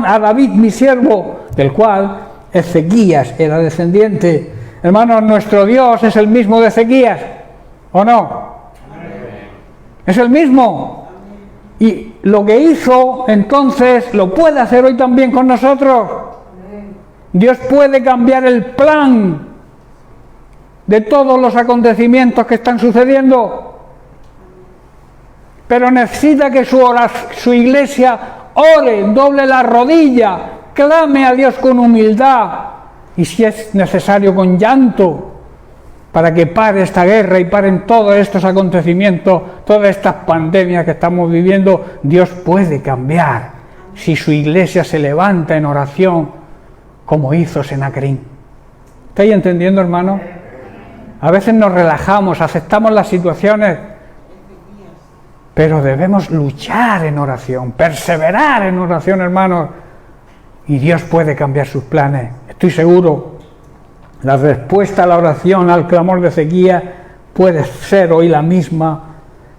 a David mi siervo, del cual Ezequías era descendiente. Hermanos, nuestro Dios es el mismo de Ezequías, ¿o no? Es el mismo. Y lo que hizo entonces lo puede hacer hoy también con nosotros. Dios puede cambiar el plan de todos los acontecimientos que están sucediendo, pero necesita que su iglesia ore, doble la rodilla, clame a Dios con humildad y, si es necesario, con llanto, para que pare esta guerra y paren todos estos acontecimientos, todas estas pandemias que estamos viviendo. Dios puede cambiar si su iglesia se levanta en oración, como hizo Senaquerín. ¿Estáis entendiendo, hermano? A veces nos relajamos, aceptamos las situaciones, pero debemos luchar en oración, perseverar en oración, hermanos, y Dios puede cambiar sus planes. Estoy seguro, la respuesta a la oración, al clamor de Ezequías, puede ser hoy la misma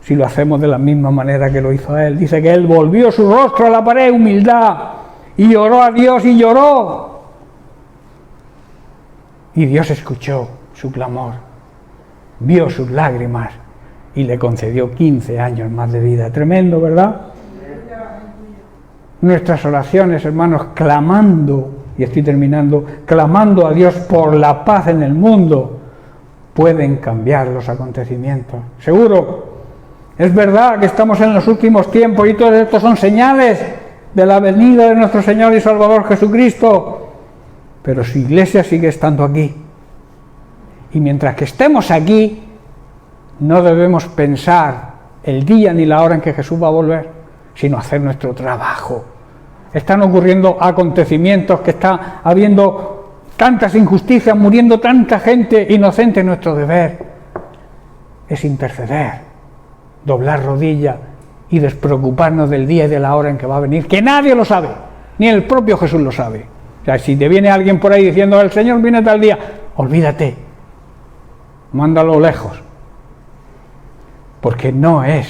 si lo hacemos de la misma manera que lo hizo él. Dice que él volvió su rostro a la pared, humildad, y oró a Dios y lloró. Y Dios escuchó su clamor, vio sus lágrimas y le concedió 15 años más de vida. Tremendo, ¿verdad? Nuestras oraciones, hermanos, clamando, y estoy terminando, clamando a Dios por la paz en el mundo, pueden cambiar los acontecimientos. Seguro, es verdad que estamos en los últimos tiempos y todos estos son señales de la venida de nuestro Señor y Salvador Jesucristo, pero su iglesia sigue estando aquí. Y mientras que estemos aquí, no debemos pensar el día ni la hora en que Jesús va a volver, sino hacer nuestro trabajo. Están ocurriendo acontecimientos, que está habiendo tantas injusticias, muriendo tanta gente inocente. Nuestro deber es interceder, doblar rodillas y despreocuparnos del día y de la hora en que va a venir, que nadie lo sabe, ni el propio Jesús lo sabe. O sea, si te viene alguien por ahí diciendo el Señor viene tal día, olvídate, mándalo lejos, porque no es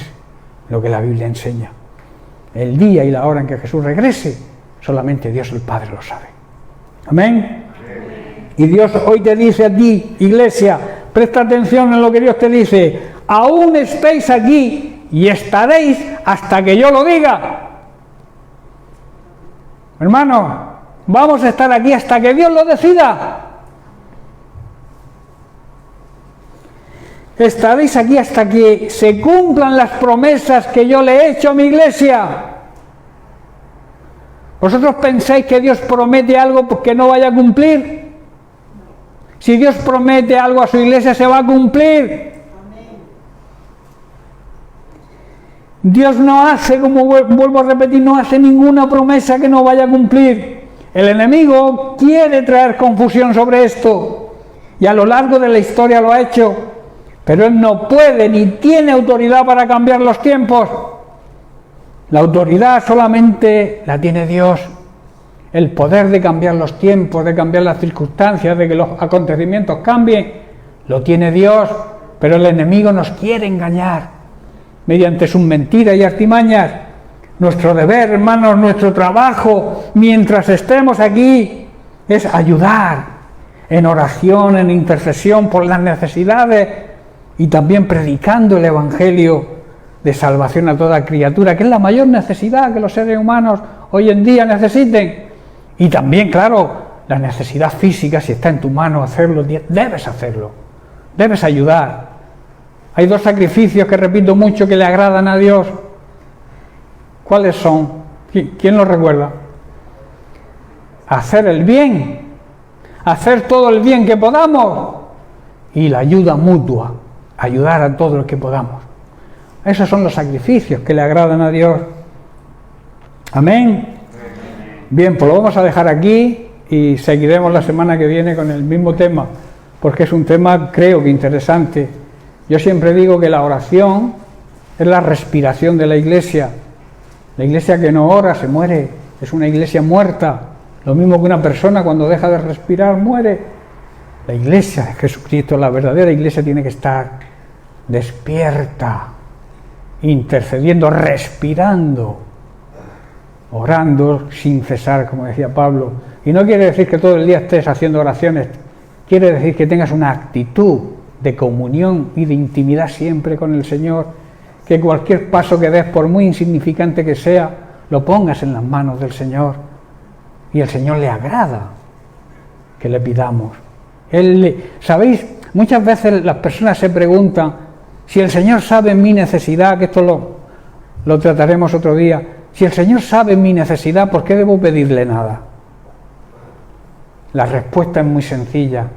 lo que la Biblia enseña. El día y la hora en que Jesús regrese, solamente Dios el Padre lo sabe. Amén. Y Dios hoy te dice a ti, iglesia, presta atención en lo que Dios te dice: aún estáis aquí y estaréis hasta que yo lo diga. Hermanos, vamos a estar aquí hasta que Dios lo decida. Estaréis aquí hasta que se cumplan las promesas que yo le he hecho a mi iglesia. ¿Vosotros pensáis que Dios promete algo que no vaya a cumplir? Si Dios promete algo a su iglesia, se va a cumplir. Dios no hace, como vuelvo a repetir, no hace ninguna promesa que no vaya a cumplir. El enemigo quiere traer confusión sobre esto, y a lo largo de la historia lo ha hecho, pero él no puede ni tiene autoridad para cambiar los tiempos. La autoridad solamente la tiene Dios. El poder de cambiar los tiempos, de cambiar las circunstancias, de que los acontecimientos cambien, lo tiene Dios, pero el enemigo nos quiere engañar mediante sus mentiras y artimañas. Nuestro deber, hermanos, nuestro trabajo, mientras estemos aquí, es ayudar en oración, en intercesión por las necesidades, y también predicando el Evangelio de salvación a toda criatura, que es la mayor necesidad que los seres humanos hoy en día necesiten. Y también, claro, la necesidad física, si está en tu mano hacerlo, debes hacerlo, debes ayudar. Hay dos sacrificios que repito mucho que le agradan a Dios. ¿Cuáles son? ¿Quién los recuerda? Hacer el bien, hacer todo el bien que podamos, y la ayuda mutua, ayudar a todos los que podamos. Esos son los sacrificios que le agradan a Dios. Amén. Bien, pues lo vamos a dejar aquí y seguiremos la semana que viene con el mismo tema, porque es un tema, creo que interesante. Yo siempre digo que la oración es la respiración de la iglesia. La iglesia que no ora se muere, es una iglesia muerta. Lo mismo que una persona cuando deja de respirar muere. La iglesia de Jesucristo, la verdadera iglesia, tiene que estar despierta, intercediendo, respirando, orando sin cesar, como decía Pablo. Y no quiere decir que todo el día estés haciendo oraciones, quiere decir que tengas una actitud de comunión y de intimidad siempre con el Señor, que cualquier paso que des, por muy insignificante que sea, lo pongas en las manos del Señor, y el Señor le agrada que le pidamos. ¿Sabéis? Muchas veces las personas se preguntan, si el Señor sabe mi necesidad, que esto lo trataremos otro día, si el Señor sabe mi necesidad, ¿por qué debo pedirle nada? La respuesta es muy sencilla,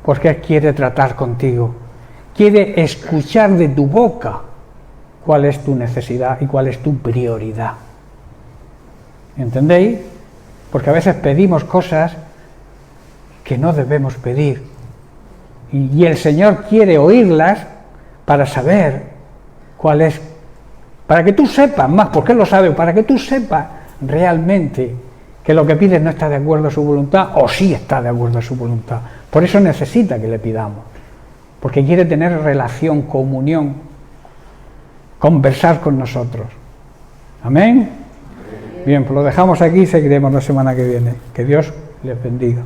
porque Él quiere tratar contigo, quiere escuchar de tu boca cuál es tu necesidad y cuál es tu prioridad. ¿Entendéis? Porque a veces pedimos cosas que no debemos pedir, Y el Señor quiere oírlas para saber cuál es, para que tú sepas más, porque Él lo sabe, para que tú sepas realmente que lo que pides no está de acuerdo a su voluntad, o sí está de acuerdo a su voluntad. Por eso necesita que le pidamos, porque quiere tener relación, comunión, conversar con nosotros. Amén. Bien, pues lo dejamos aquí y seguiremos la semana que viene. Que Dios les bendiga.